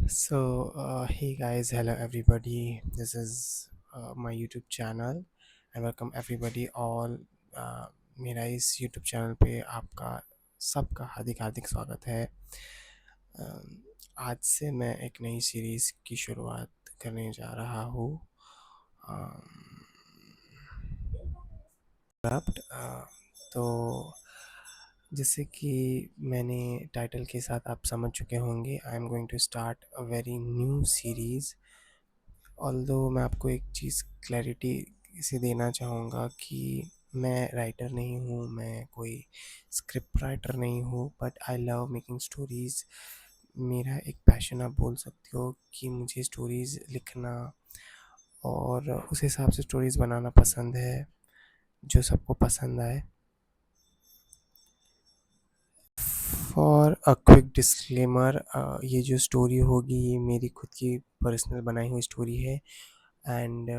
Hey guys, hello everybody. This is my YouTube channel and welcome everybody all. uh, मेरा इस YouTube channel पे आपका सबका हार्दिक हार्दिक स्वागत है। आज से मैं एक नई सीरीज़ की शुरुआत करने जा रहा हूँ। तो जैसे कि मैंने टाइटल के साथ आप समझ चुके होंगे, I am going to start a very new series. Although मैं आपको एक चीज़ क्लैरिटी से देना चाहूँगा कि मैं राइटर नहीं हूँ, मैं कोई स्क्रिप्ट राइटर नहीं हूँ, but I love making stories. मेरा एक पैशन आप बोल सकते हो कि मुझे स्टोरीज़ लिखना और उस हिसाब से स्टोरीज़ बनाना पसंद है, जो सबको पसंद आए। फॉर अ क्विक डिस्क्लेमर, ये जो स्टोरी होगी ये मेरी खुद की पर्सनल बनाई हुई स्टोरी है एंड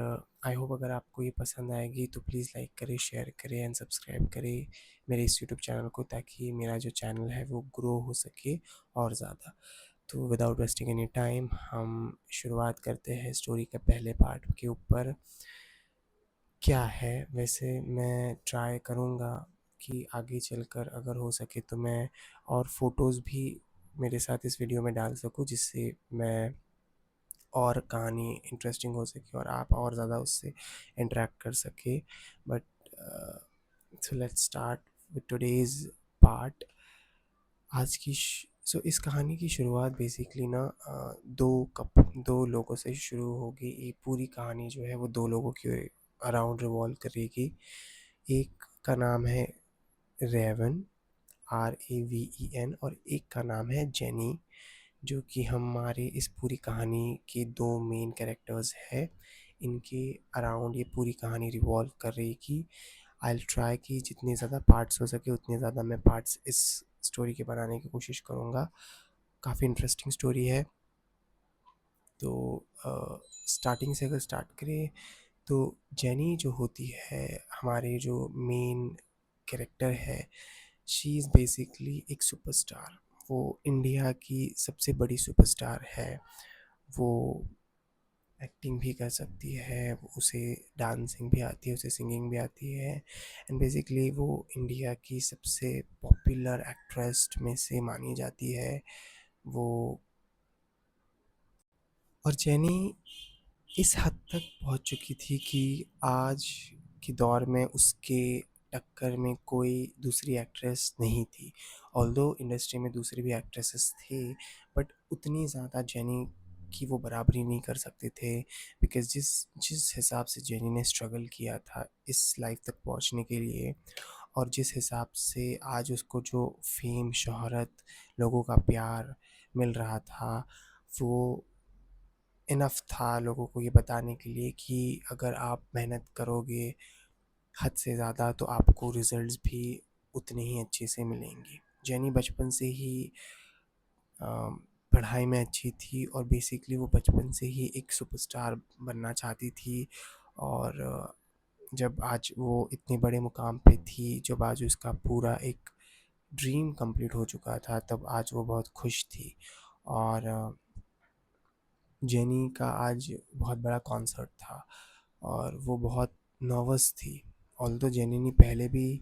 आई होप अगर आपको ये पसंद आएगी तो प्लीज़ लाइक करें, शेयर करें एंड सब्सक्राइब करें मेरे इस यूट्यूब चैनल को, ताकि मेरा जो चैनल है वो ग्रो हो सके और ज़्यादा। तो विदाउट वेस्टिंग एनी टाइम हम शुरुआत करते हैं स्टोरी के पहले पार्ट के ऊपर। क्या है, वैसे मैं ट्राई करूँगा कि आगे चलकर अगर हो सके तो मैं और फ़ोटोज़ भी मेरे साथ इस वीडियो में डाल सकूँ, जिससे मैं और कहानी इंटरेस्टिंग हो सके और आप और ज़्यादा उससे इंटरेक्ट कर सके। But so let's start with today's part. आज की इस कहानी की शुरुआत बेसिकली ना दो लोगों से शुरू होगी। ये पूरी कहानी जो है वो दो लोगों के अराउंड रिवॉल्व करेगी। एक का नाम है रेवन, RAVEN, और एक का नाम है जेनी, जो कि हमारे इस पूरी कहानी के दो मेन कैरेक्टर्स है। इनके अराउंड ये पूरी कहानी रिवॉल्व कर रहेगी। आई ट्राई कि जितने ज़्यादा पार्ट्स हो सके उतने ज़्यादा मैं पार्ट्स इस स्टोरी के बनाने की कोशिश करूँगा। काफ़ी इंटरेस्टिंग स्टोरी है। तो स्टार्टिंग से अगर स्टार्ट करें तो जेनी जो होती है, हमारे जो मेन कैरेक्टर है, शी इज़ बेसिकली एक सुपरस्टार। वो इंडिया की सबसे बड़ी सुपरस्टार है। वो एक्टिंग भी कर सकती है, उसे डांसिंग भी आती है, उसे सिंगिंग भी आती है एंड बेसिकली वो इंडिया की सबसे पॉपुलर एक्ट्रेस में से मानी जाती है वो। और जेनी इस हद तक पहुंच चुकी थी कि आज के दौर में उसके टक्कर में कोई दूसरी एक्ट्रेस नहीं थी। ऑल्दो इंडस्ट्री में दूसरी भी एक्ट्रेसेस थे, बट उतनी ज़्यादा जेनी की वो बराबरी नहीं कर सकते थे। बिकॉज जिस जिस हिसाब से जेनी ने स्ट्रगल किया था इस लाइफ तक पहुंचने के लिए, और जिस हिसाब से आज उसको जो फेम, शोहरत, लोगों का प्यार मिल रहा था, वो इनफ था लोगों को ये बताने के लिए कि अगर आप मेहनत करोगे हद से ज़्यादा तो आपको रिजल्ट्स भी उतने ही अच्छे से मिलेंगे। जेनी बचपन से ही पढ़ाई में अच्छी थी और बेसिकली वो बचपन से ही एक सुपरस्टार बनना चाहती थी। और जब आज वो इतने बड़े मुकाम पे थी, जब आज उसका पूरा एक ड्रीम कंप्लीट हो चुका था, तब आज वो बहुत खुश थी। और जेनी का आज बहुत बड़ा कॉन्सर्ट था और वो बहुत नर्वस थी। ऑल्दो जेनी ने पहले भी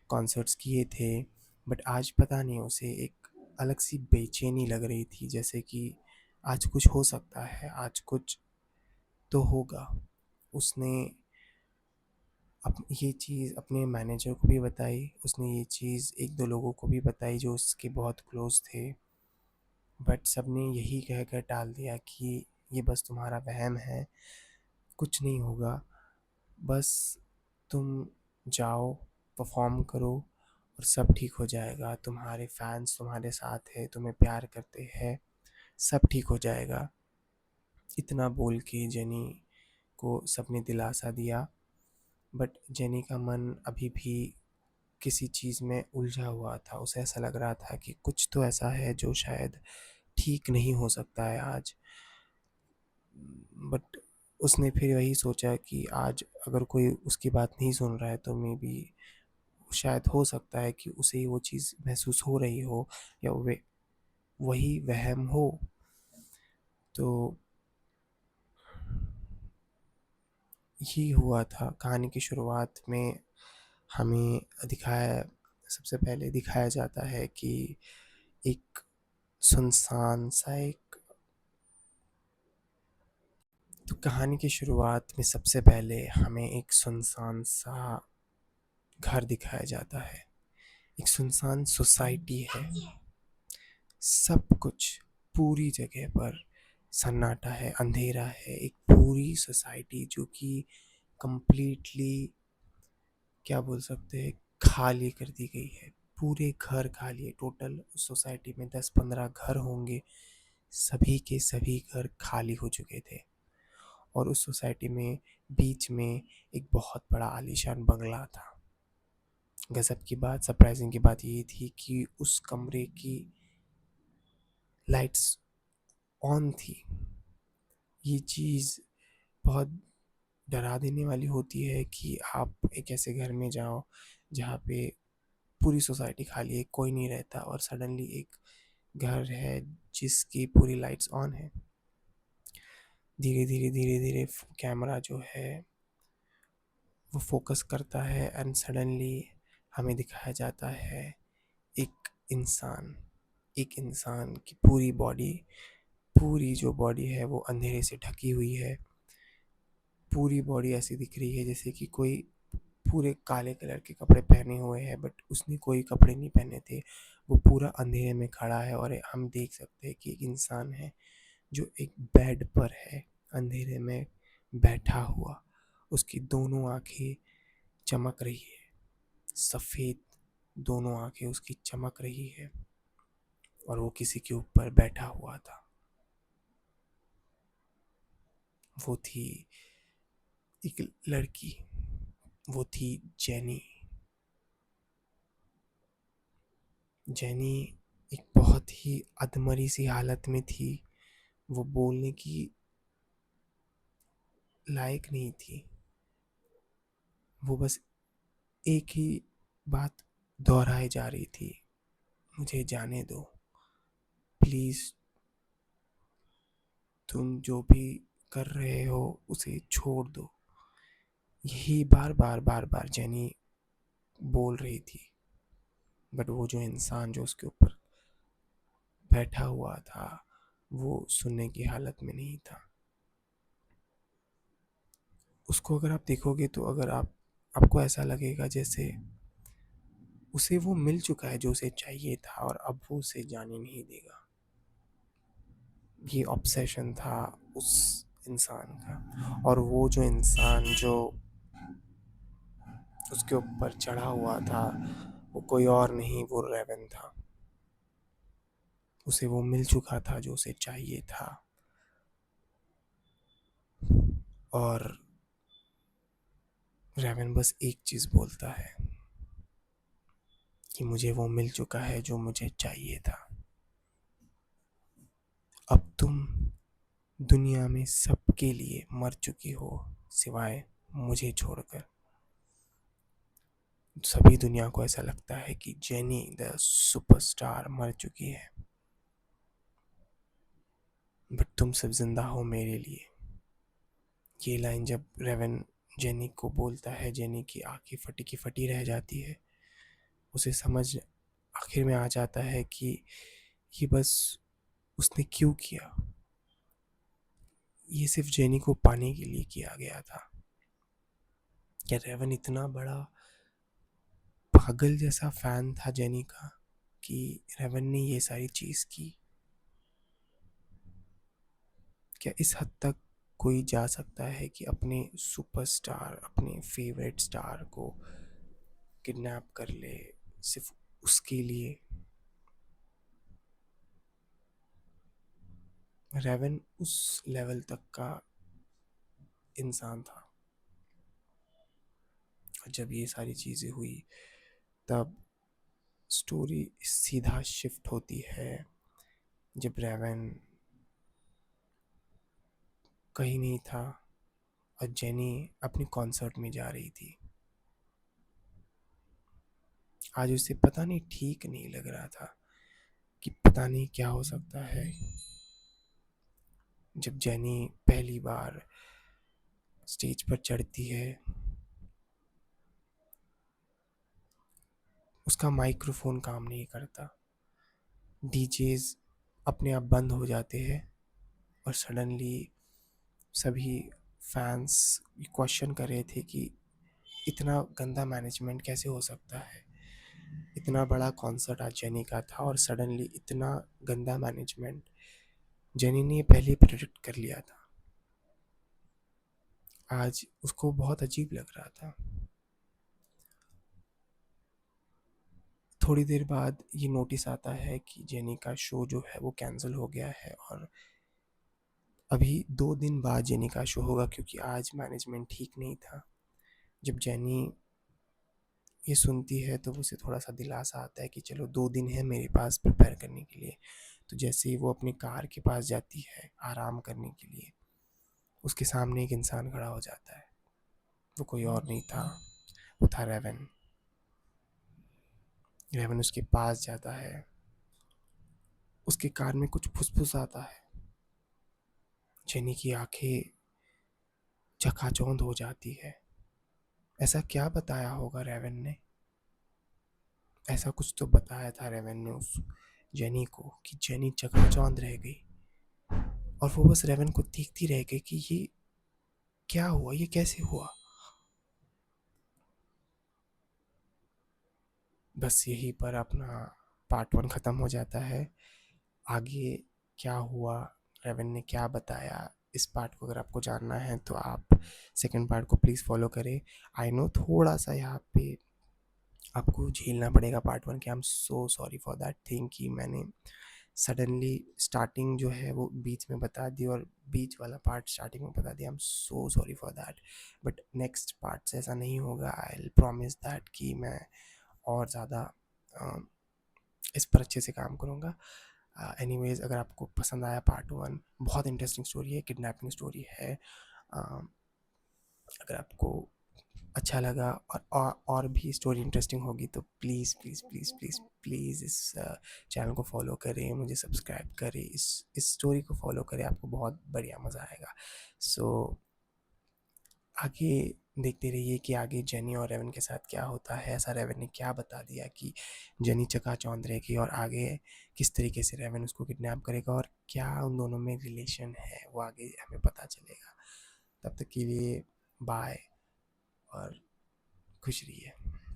कॉन्सर्ट्स किए थे, बट आज पता नहीं उसे एक अलग सी बेचैनी लग रही थी, जैसे कि आज कुछ हो सकता है, आज कुछ तो होगा। उसने ये चीज़ अपने मैनेजर को भी बताई, उसने ये चीज़ एक दो लोगों को भी बताई जो उसके बहुत क्लोज थे, बट सबने यही कहकर टाल दिया कि ये बस तुम्हारा वहम है, कुछ नहीं होगा। बस तुम जाओ, परफॉर्म करो और सब ठीक हो जाएगा। तुम्हारे फैंस तुम्हारे साथ है, तुम्हें प्यार करते हैं, सब ठीक हो जाएगा। इतना बोल के जेनी को सबने दिलासा दिया, बट जेनी का मन अभी भी किसी चीज़ में उलझा हुआ था। उसे ऐसा लग रहा था कि कुछ तो ऐसा है जो शायद ठीक नहीं हो सकता है आज। बट उसने फिर वही सोचा कि आज अगर कोई उसकी बात नहीं सुन रहा है तो मे बी शायद हो सकता है कि उसे वो चीज़ महसूस हो रही हो या वे वही वहम हो। तो ये हुआ था। कहानी की शुरुआत में हमें दिखाया सबसे पहले दिखाया जाता है कि एक सुनसान सा एक तो कहानी की शुरुआत में सबसे पहले हमें एक सुनसान सा घर दिखाया जाता है। एक सुनसान सोसाइटी है। सब कुछ पूरी जगह पर सन्नाटा है, अंधेरा है। एक पूरी सोसाइटी जो कि कंप्लीटली क्या बोल सकते हैं, खाली कर दी गई है। पूरे घर खाली है। टोटल सोसाइटी में 10-15 घर होंगे। सभी के सभी घर खाली हो चुके थे। और उस सोसाइटी में बीच में एक बहुत बड़ा आलीशान बंगला था। गजब की बात, सरप्राइजिंग की बात ये थी कि उस कमरे की लाइट्स ऑन थी। ये चीज़ बहुत डरा देने वाली होती है कि आप एक ऐसे घर में जाओ जहाँ पे पूरी सोसाइटी खाली है, कोई नहीं रहता, और सडनली एक घर है जिसकी पूरी लाइट्स ऑन है। धीरे धीरे धीरे धीरे कैमरा जो है वो फोकस करता है एंड सडनली हमें दिखाया जाता है एक इंसान। एक इंसान की पूरी जो बॉडी है वो अंधेरे से ढकी हुई है। पूरी बॉडी ऐसी दिख रही है जैसे कि कोई पूरे काले कलर के कपड़े पहने हुए हैं, बट उसने कोई कपड़े नहीं पहने थे। वो पूरा अंधेरे में खड़ा है और हम देख सकते हैं कि एक इंसान है जो एक बेड पर है, अंधेरे में बैठा हुआ। उसकी दोनों आंखें चमक रही है, सफ़ेद दोनों आंखें उसकी चमक रही है, और वो किसी के ऊपर बैठा हुआ था। वो थी एक लड़की, वो थी जेनी। जेनी एक बहुत ही अधमरी सी हालत में थी। वो बोलने की लायक नहीं थी। वो बस एक ही बात दोहराई जा रही थी, मुझे जाने दो, प्लीज़। तुम जो भी कर रहे हो उसे छोड़ दो। यही बार बार बार बार जेनी बोल रही थी। बट वो जो इंसान जो उसके ऊपर बैठा हुआ था वो सुनने की हालत में नहीं था। उसको अगर आप देखोगे तो आपको ऐसा लगेगा जैसे उसे वो मिल चुका है जो उसे चाहिए था, और अब वो उसे जाने नहीं देगा। ये ऑब्सेशन था उस इंसान का। और वो जो इंसान जो उसके ऊपर चढ़ा हुआ था वो कोई और नहीं, वो रेवन था। उसे वो मिल चुका था जो उसे चाहिए था। और रेवन बस एक चीज़ बोलता है कि मुझे वो मिल चुका है जो मुझे चाहिए था। अब तुम दुनिया में सबके लिए मर चुकी हो सिवाय मुझे छोड़कर। सभी दुनिया को ऐसा लगता है कि जेनी द सुपरस्टार मर चुकी है, बट तुम सब जिंदा हो मेरे लिए। ये लाइन जब रेवन जेनी को बोलता है, जेनी की आंखें फटी की फटी रह जाती है। उसे समझ आखिर में आ जाता है कि ये बस उसने क्यों किया। ये सिर्फ जेनी को पाने के लिए किया गया था। क्या रेवन इतना बड़ा पागल जैसा फैन था जेनी का कि रेवन ने ये सारी चीज़ की? क्या इस हद तक कोई जा सकता है कि अपने सुपरस्टार, अपने फेवरेट स्टार को किडनैप कर ले सिर्फ उसके लिए? रेवन उस लेवल तक का इंसान था। और जब ये सारी चीज़ें हुई तब स्टोरी सीधा शिफ्ट होती है। जब रेवन कहीं नहीं था और जेनी अपनी कॉन्सर्ट में जा रही थी। आज उसे पता नहीं ठीक नहीं लग रहा था कि पता नहीं क्या हो सकता है। जब जेनी पहली बार स्टेज पर चढ़ती है, उसका माइक्रोफोन काम नहीं करता, डीजेज अपने आप बंद हो जाते हैं और सडनली सभी फैंस क्वेश्चन कर रहे थे कि इतना गंदा मैनेजमेंट कैसे हो सकता है। इतना बड़ा कॉन्सर्ट आज जेनी का था और सडनली इतना गंदा मैनेजमेंट। जेनी ने पहले प्रेडिक्ट कर लिया था। आज उसको बहुत अजीब लग रहा था। थोड़ी देर बाद ये नोटिस आता है कि जेनी का शो जो है वो कैंसिल हो गया है और अभी 2 दिन बाद जेनी का शो होगा, क्योंकि आज मैनेजमेंट ठीक नहीं था। जब जेनी ये सुनती है तो उसे थोड़ा सा दिलासा आता है कि चलो 2 दिन है मेरे पास प्रिपेयर करने के लिए। तो जैसे ही वो अपनी कार के पास जाती है आराम करने के लिए, उसके सामने एक इंसान खड़ा हो जाता है। वो कोई और नहीं था, वो था रेवन। रेवन उसके पास जाता है, उसके कान में कुछ फुसफुस आता है। जेनी की आंखें चकाचौंध हो जाती है। ऐसा क्या बताया होगा रेवन ने? ऐसा कुछ तो बताया था रेवन ने उस जेनी को कि जेनी चकाचौंध रह गई और वो बस रेवन को देखती रह गई कि ये क्या हुआ, ये कैसे हुआ। बस यहीं पर अपना पार्ट 1 ख़त्म हो जाता है। आगे क्या हुआ, रेवन ने क्या बताया, इस पार्ट को अगर आपको जानना है तो आप सेकंड पार्ट को प्लीज़ फॉलो करें। आई नो थोड़ा सा यहाँ पे आपको झेलना पड़ेगा पार्ट 1 के। I am so sorry for that thing कि मैंने सडनली स्टार्टिंग जो है वो बीच में बता दी और बीच वाला पार्ट स्टार्टिंग में बता दिया। I am so sorry for that. But next part से ऐसा नहीं होगा। आई विल प्रॉमिस दैट कि मैं और ज़्यादा इस पर अच्छे से काम करूँगा। एनीवेज, अगर आपको पसंद आया पार्ट 1, बहुत इंटरेस्टिंग स्टोरी है, किडनैपिंग स्टोरी है। अगर आपको अच्छा लगा और भी स्टोरी इंटरेस्टिंग होगी तो please please please please please इस चैनल को फॉलो करें, मुझे सब्सक्राइब करें, इस स्टोरी को फॉलो करें, आपको बहुत बढ़िया मज़ा आएगा। सो आगे देखते रहिए कि आगे जेनी और रेवन के साथ क्या होता है। ऐसा रेवन ने क्या बता दिया कि जेनी चकाचौंध रहेगी और आगे किस तरीके से रेवन उसको किडनैप करेगा और क्या उन दोनों में रिलेशन है, वो आगे हमें पता चलेगा। तब तक के लिए बाय और खुश रहिए।